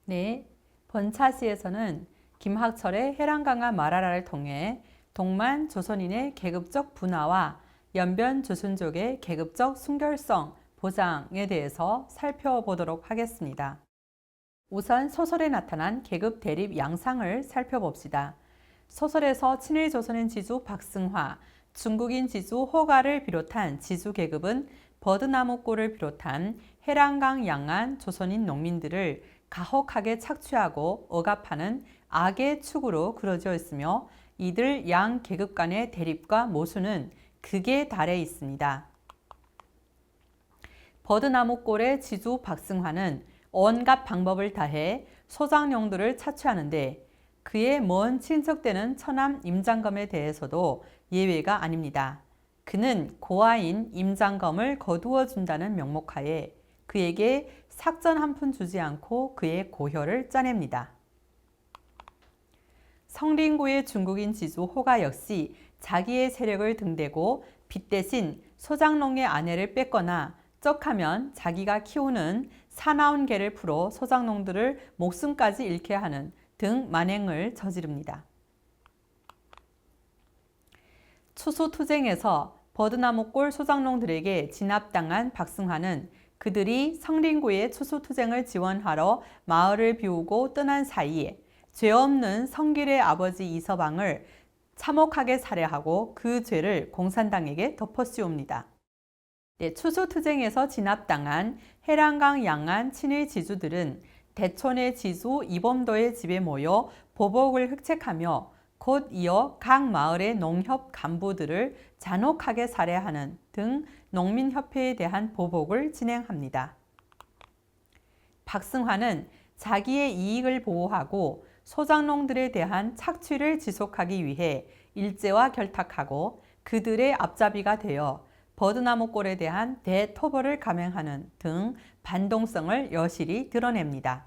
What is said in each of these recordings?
네, 번차시에서는 김학철의 해랑강화 마라라를 통해 동만 조선인의 계급적 분화와 연변 조선족의 계급적 순결성 보장에 대해서 살펴보도록 하겠습니다. 우선 소설에 나타난 계급 대립 양상을 살펴봅시다. 소설에서 친일 조선인 지주 박승화, 중국인 지주 호가를 비롯한 지주 계급은 버드나무골을 비롯한 해랑강 양안 조선인 농민들을 가혹하게 착취하고 억압하는 악의 축으로 그려져 있으며 이들 양 계급 간의 대립과 모순은 극에 달해 있습니다. 버드나무골의 지주 박승화는 온갖 방법을 다해 소장농들을 착취하는데 그의 먼 친척되는 처남 임장검에 대해서도 예외가 아닙니다. 그는 고아인 임장검을 거두어 준다는 명목하에 그에게 삭전 한 푼 주지 않고 그의 고혈을 짜냅니다. 성린구의 중국인 지주 호가 역시 자기의 세력을 등대고 빚 대신 소장농의 아내를 뺏거나 쩍하면 자기가 키우는 사나운 개를 풀어 소장농들을 목숨까지 잃게 하는 등 만행을 저지릅니다. 추수투쟁에서 버드나무골 소장농들에게 진압당한 박승화는 그들이 성린구의 추수투쟁을 지원하러 마을을 비우고 떠난 사이에 죄 없는 성길의 아버지 이서방을 참혹하게 살해하고 그 죄를 공산당에게 덮어씌웁니다. 추수투쟁에서 진압당한 해랑강 양안 친일 지주들은 대촌의 지주 이범도의 집에 모여 보복을 획책하며 곧 이어 각 마을의 농협 간부들을 잔혹하게 살해하는 등 농민협회에 대한 보복을 진행합니다. 박승화는 자기의 이익을 보호하고 소장농들에 대한 착취를 지속하기 위해 일제와 결탁하고 그들의 앞잡이가 되어 버드나무골에 대한 대토벌을 감행하는 등 반동성을 여실히 드러냅니다.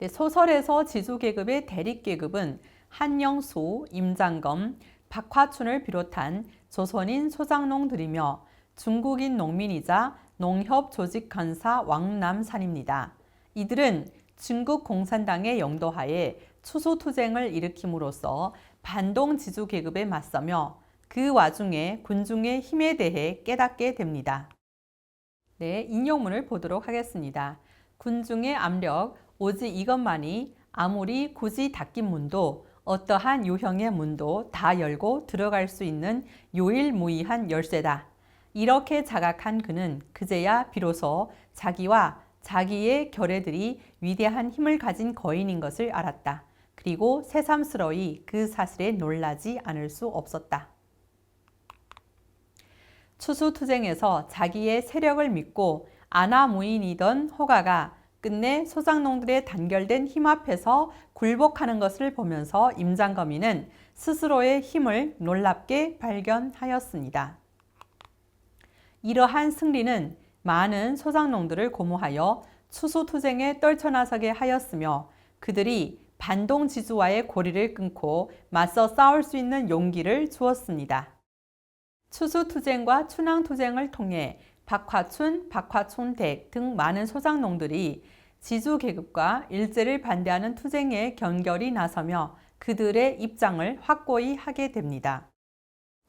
소설에서 지주계급의 대립계급은 한영수, 임장검, 박화춘을 비롯한 조선인 소장농들이며 중국인 농민이자 농협 조직간사 왕남산입니다. 이들은 중국 공산당의 영도하에 추수투쟁을 일으킴으로써 반동 지주계급에 맞서며 그 와중에 군중의 힘에 대해 깨닫게 됩니다. 인용문을 보도록 하겠습니다. 군중의 압력, 오직 이것만이 아무리 굳이 닫긴 문도 어떠한 유형의 문도 다 열고 들어갈 수 있는 유일무이한 열쇠다. 이렇게 자각한 그는 그제야 비로소 자기와 자기의 결애들이 위대한 힘을 가진 거인인 것을 알았다. 그리고 새삼스러이 그 사실에 놀라지 않을 수 없었다. 추수투쟁에서 자기의 세력을 믿고 아나무인이던 호가가 끝내 소장농들의 단결된 힘 앞에서 굴복하는 것을 보면서 임장검이는 스스로의 힘을 놀랍게 발견하였습니다. 이러한 승리는 많은 소장농들을 고무하여 추수투쟁에 떨쳐나서게 하였으며 그들이 반동지주와의 고리를 끊고 맞서 싸울 수 있는 용기를 주었습니다. 추수투쟁과 춘왕투쟁을 통해 박화춘, 박화촌댁 등 많은 소장농들이 지주계급과 일제를 반대하는 투쟁에 견결히 나서며 그들의 입장을 확고히 하게 됩니다.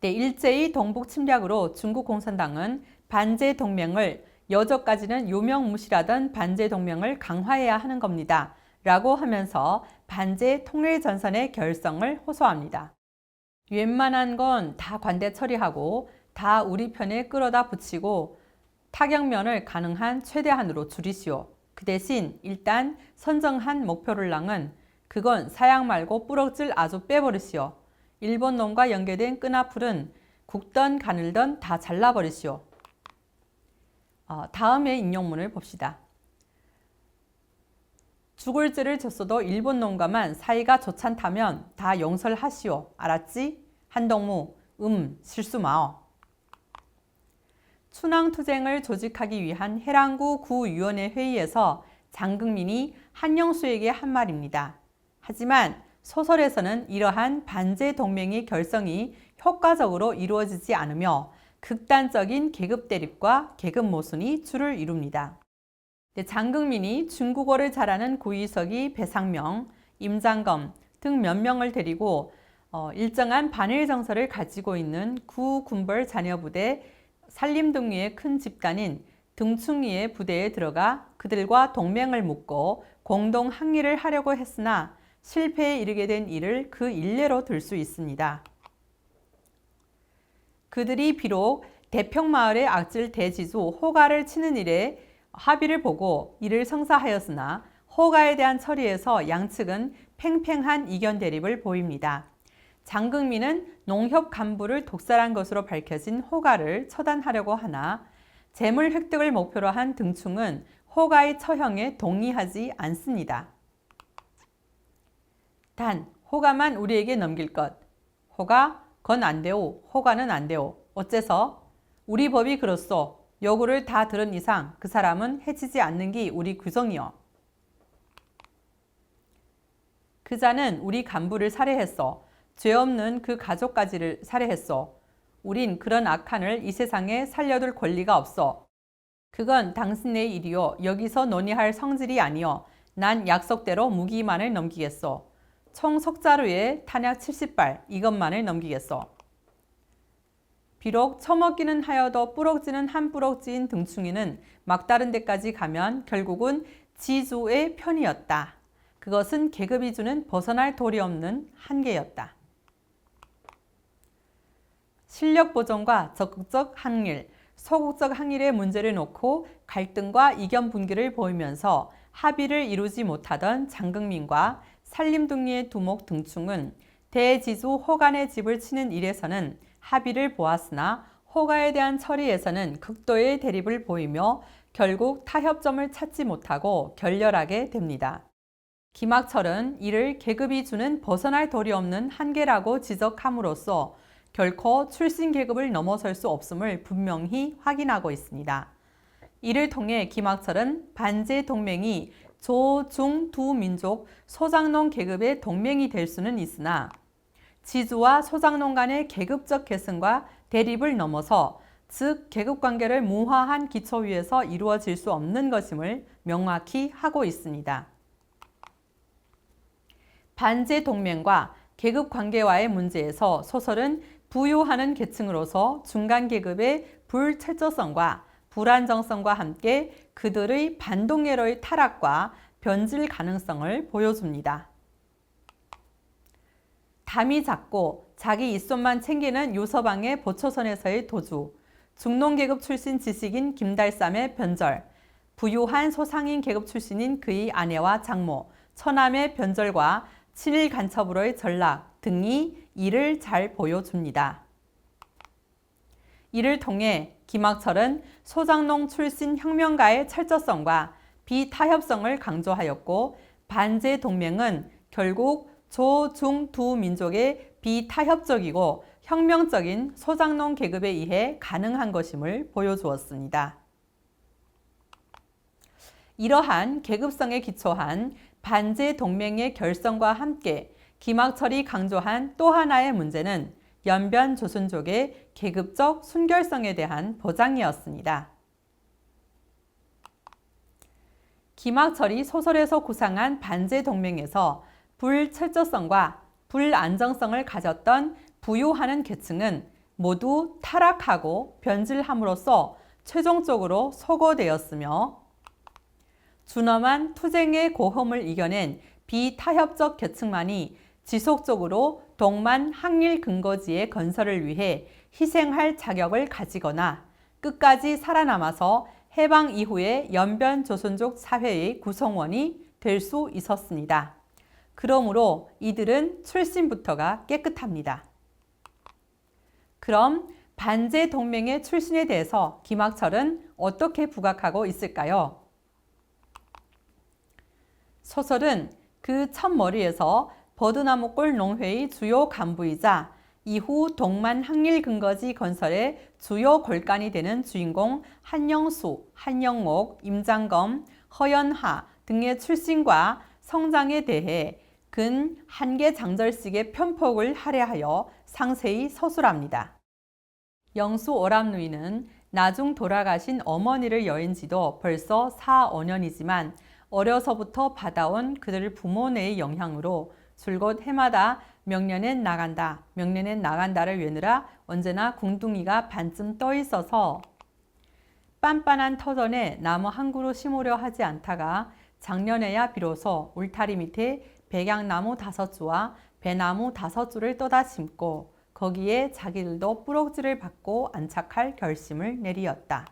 일제의 동북 침략으로 중국 공산당은 반제 동맹을 여저까지는 유명무실하던 반제 동맹을 강화해야 하는 겁니다. 라고 하면서 반제 통일전선의 결성을 호소합니다. 웬만한 건 다 관대 처리하고 다 우리 편에 끌어다 붙이고 타격면을 가능한 최대한으로 줄이시오. 그 대신 일단 선정한 목표를랑은 그건 사양 말고 뿌럭질 아주 빼버리시오. 일본 놈과 연계된 끈앞풀은 굽던 가늘던 다 잘라버리시오. 다음의 인용문을 봅시다. 죽을 죄를 졌어도 일본 놈과만 사이가 좋찬다면 다 용서하시오. 알았지? 한동무, 실수 마오. 춘왕투쟁을 조직하기 위한 해랑구 구위원회 회의에서 장극민이 한영수에게 한 말입니다. 하지만 소설에서는 이러한 반제 동맹의 결성이 효과적으로 이루어지지 않으며 극단적인 계급 대립과 계급 모순이 주를 이룹니다. 장흥민이 중국어를 잘하는 구의석이 배상명, 임장검 등 몇 명을 데리고 일정한 반일 정서를 가지고 있는 구군벌 자녀부대 산림동리의 큰 집단인 등충리의 부대에 들어가 그들과 동맹을 맺고 공동 항일을 하려고 했으나 실패에 이르게 된 일을 그 일례로 들 수 있습니다. 그들이 비록 대평마을의 악질 대지주 호가를 치는 일에 합의를 보고 이를 성사하였으나 호가에 대한 처리에서 양측은 팽팽한 이견 대립을 보입니다. 장흥민은 농협 간부를 독살한 것으로 밝혀진 호가를 처단하려고 하나 재물 획득을 목표로 한 등충은 호가의 처형에 동의하지 않습니다. 단 호가만 우리에게 넘길 것. 호가 건 안 되오. 호가는 안 되오. 어째서? 우리 법이 그렇소. 요구를 다 들은 이상 그 사람은 해치지 않는 게 우리 규정이요. 그자는 우리 간부를 살해했어. 죄 없는 그 가족까지를 살해했어. 우린 그런 악한을 이 세상에 살려둘 권리가 없어. 그건 당신의 일이요. 여기서 논의할 성질이 아니요. 난 약속대로 무기만을 넘기겠소. 총 석자루에 탄약 70발 이것만을 넘기겠소. 비록 처먹기는 하여도 뿌럭지는 한 뿌럭지인 등충이는 막다른 데까지 가면 결국은 지주의 편이었다. 그것은 계급이 주는 벗어날 도리 없는 한계였다. 실력 보존과 적극적 항일, 소극적 항일의 문제를 놓고 갈등과 이견 분기를 보이면서 합의를 이루지 못하던 장흥민과 산림동리의 두목 등충은 대지주 호간의 집을 치는 일에서는 합의를 보았으나 호가에 대한 처리에서는 극도의 대립을 보이며 결국 타협점을 찾지 못하고 결렬하게 됩니다. 김학철은 이를 계급이 주는 벗어날 도리 없는 한계라고 지적함으로써 결코 출신 계급을 넘어설 수 없음을 분명히 확인하고 있습니다. 이를 통해 김학철은 반제 동맹이 조, 중 두 민족 소장농 계급의 동맹이 될 수는 있으나 지주와 소장농 간의 계급적 계승과 대립을 넘어서 즉 계급관계를 무화한 기초 위에서 이루어질 수 없는 것임을 명확히 하고 있습니다. 반제 동맹과 계급관계와의 문제에서 소설은 부유하는 계층으로서 중간 계급의 불철저성과 불안정성과 함께 그들의 반동예로의 타락과 변질 가능성을 보여줍니다. 담이 작고 자기 입손만 챙기는 요서방의 보초선에서의 도주, 중농계급 출신 지식인 김달삼의 변절, 부유한 소상인 계급 출신인 그의 아내와 장모, 처남의 변절과 친일 간첩으로의 전락 등이 이를 잘 보여줍니다. 이를 통해 김학철은 소장농 출신 혁명가의 철저성과 비타협성을 강조하였고 반제 동맹은 결국 조, 중 두 민족의 비타협적이고 혁명적인 소장농 계급에 의해 가능한 것임을 보여주었습니다. 이러한 계급성에 기초한 반제 동맹의 결성과 함께 김학철이 강조한 또 하나의 문제는 연변 조선족의 계급적 순결성에 대한 보장이었습니다. 김학철이 소설에서 구상한 반제 동맹에서 불철저성과 불안정성을 가졌던 부유하는 계층은 모두 타락하고 변질함으로써 최종적으로 소거되었으며 준엄한 투쟁의 고험을 이겨낸 비타협적 계층만이 지속적으로 동만 항일 근거지의 건설을 위해 희생할 자격을 가지거나 끝까지 살아남아서 해방 이후의 연변 조선족 사회의 구성원이 될 수 있었습니다. 그러므로 이들은 출신부터가 깨끗합니다. 그럼 반제 동맹의 출신에 대해서 김학철은 어떻게 부각하고 있을까요? 소설은 그 첫머리에서 버드나무골 농회의 주요 간부이자 이후 동만 항일 근거지 건설의 주요 골간이 되는 주인공 한영수, 한영목, 임장검, 허연하 등의 출신과 성장에 대해 근 한계 장절식의 편폭을 할애하여 상세히 서술합니다. 영수 오람루이는 나중 돌아가신 어머니를 여인 지도 벌써 4, 5년이지만 어려서부터 받아온 그들 부모네의 영향으로 줄곧 해마다 명년엔 나간다, 명년엔 나간다를 외느라 언제나 궁둥이가 반쯤 떠 있어서 빤빤한 터전에 나무 한 그루 심으려 하지 않다가 작년에야 비로소 울타리 밑에 백양나무 5주와 배나무 5주를 떠다 심고 거기에 자기들도 뿌럭지를 받고 안착할 결심을 내리었다.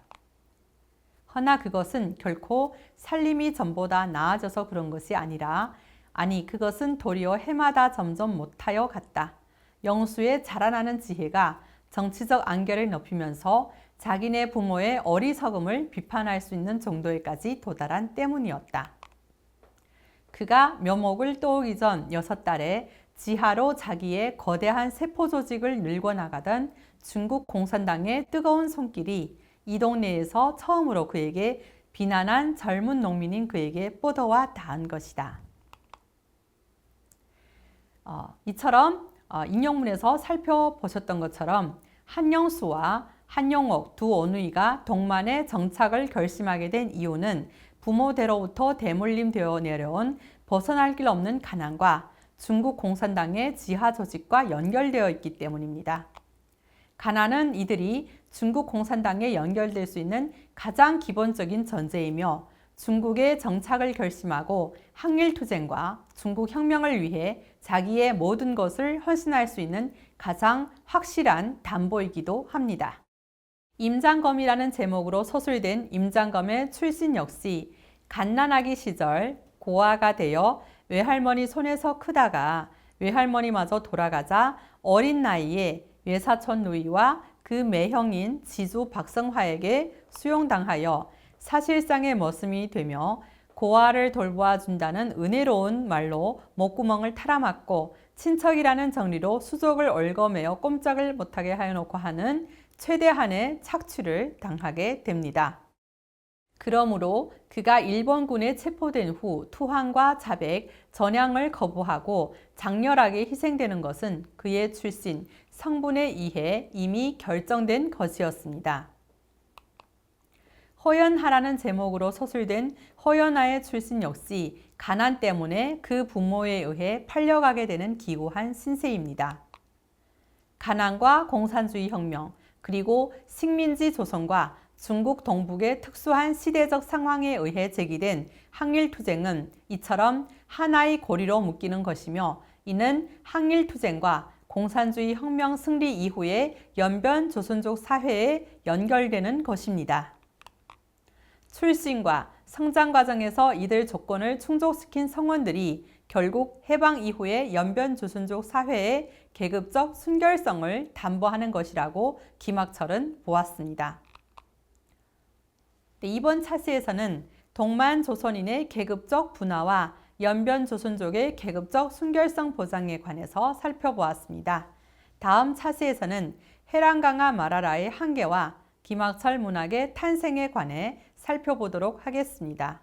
허나 그것은 결코 살림이 전보다 나아져서 그런 것이 아니라 그것은 도리어 해마다 점점 못하여 갔다. 영수의 자라나는 지혜가 정치적 안결을 높이면서 자기네 부모의 어리석음을 비판할 수 있는 정도에까지 도달한 때문이었다. 그가 묘목을 떠오기 전 6달에 지하로 자기의 거대한 세포 조직을 늙어나가던 중국 공산당의 뜨거운 손길이 이 동네에서 처음으로 그에게 비난한 젊은 농민인 그에게 뻗어와 닿은 것이다. 이처럼 인용문에서 살펴보셨던 것처럼 한영수와 한용옥 두 어누이가 동만에 정착을 결심하게 된 이유는 부모대로부터 대물림되어 내려온 벗어날 길 없는 가난과 중국 공산당의 지하 조직과 연결되어 있기 때문입니다. 가난은 이들이 중국 공산당에 연결될 수 있는 가장 기본적인 전제이며 중국의 정착을 결심하고 항일투쟁과 중국 혁명을 위해 자기의 모든 것을 헌신할 수 있는 가장 확실한 담보이기도 합니다. 임장검이라는 제목으로 서술된 임장검의 출신 역시 갓난아기 시절 고아가 되어 외할머니 손에서 크다가 외할머니마저 돌아가자 어린 나이에 외사촌 누이와 그 매형인 지주 박성화에게 수용당하여 사실상의 머슴이 되며 고아를 돌보아 준다는 은혜로운 말로 목구멍을 탈아맞고 친척이라는 정리로 수족을 얽어매어 꼼짝을 못하게 하여놓고 하는 최대한의 착취를 당하게 됩니다. 그러므로 그가 일본군에 체포된 후 투항과 자백, 전향을 거부하고 장렬하게 희생되는 것은 그의 출신, 성분에 의해 이미 결정된 것이었습니다. 허연하라는 제목으로 서술된 허연하의 출신 역시 가난 때문에 그 부모에 의해 팔려가게 되는 기구한 신세입니다. 가난과 공산주의 혁명, 그리고 식민지 조성과 중국 동북의 특수한 시대적 상황에 의해 제기된 항일투쟁은 이처럼 하나의 고리로 묶이는 것이며 이는 항일투쟁과 공산주의 혁명 승리 이후의 연변 조선족 사회에 연결되는 것입니다. 출신과 성장 과정에서 이들 조건을 충족시킨 성원들이 결국 해방 이후의 연변 조선족 사회의 계급적 순결성을 담보하는 것이라고 김학철은 보았습니다. 이번 차시에서는 동만 조선인의 계급적 분화와 연변 조선족의 계급적 순결성 보장에 관해서 살펴보았습니다. 다음 차시에서는 해랑강아 마라라의 한계와 김학철 문학의 탄생에 관해 살펴보도록 하겠습니다.